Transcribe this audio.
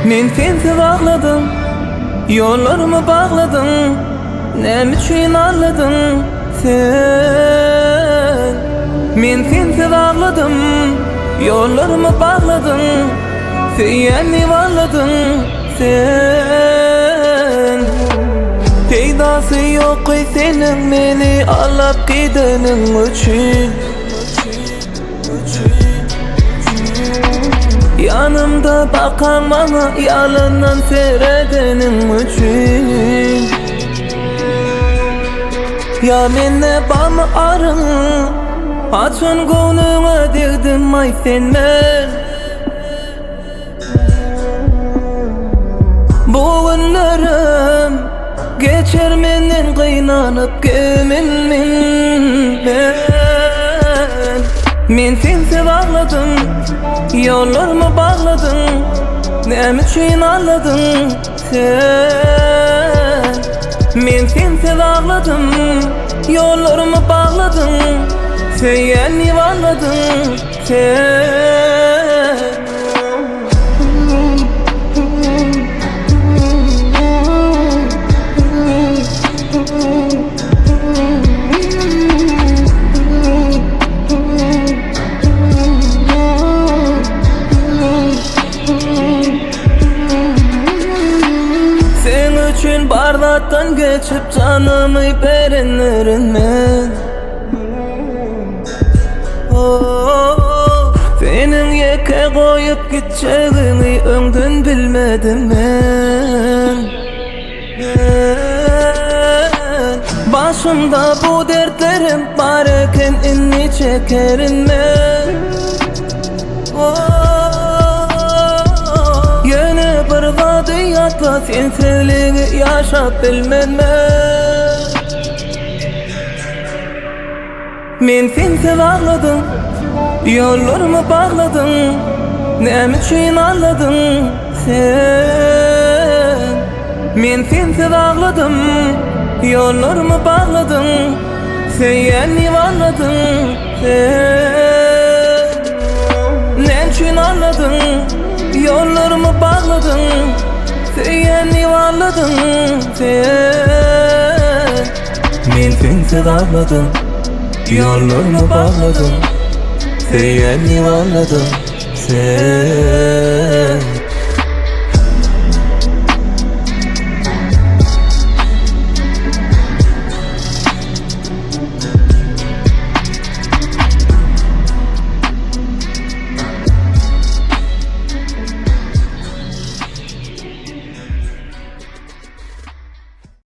Men sensiz ağladım, yollarımı bağladım. Nem üçün ağladın sen? Men sensiz ağladım, yollarımı bağladım. Seni varladın sen. Peydası yok senin meni alıp gidenin üçün. Yanımda bakan bana yalından seyredenin üçün. Ya menne bana arın, açın konuğa dedim ay sen men. Bu günlerim geçer menden kıynanıp keminmin. Men sensiz ağladım, yollarımı bağladım. Nem üçün ağladın sen? Men sensiz ağladım, yollarımı bağladım. Seni varladın sen. Üçün bardaktan geçip canımı verenlerin men. Senin yeke koyup gideceğini önden bilmedim ben. Başımda bu dertlerim varken inni çekerim ben. Yine bir vadiyatla sensizliği yaşap bilmem ben. Men sensiz ağladım, yollarımı bağladım. Nem üçün ağladın sen? Men sensiz ağladım, yollarımı bağladım. Seni varladın sen. Nem üçün ağladın, yollarımı bağladın. Seni varladın sen. Men sensiz ağladım, yollarımı bağladım. Seni varladım sen.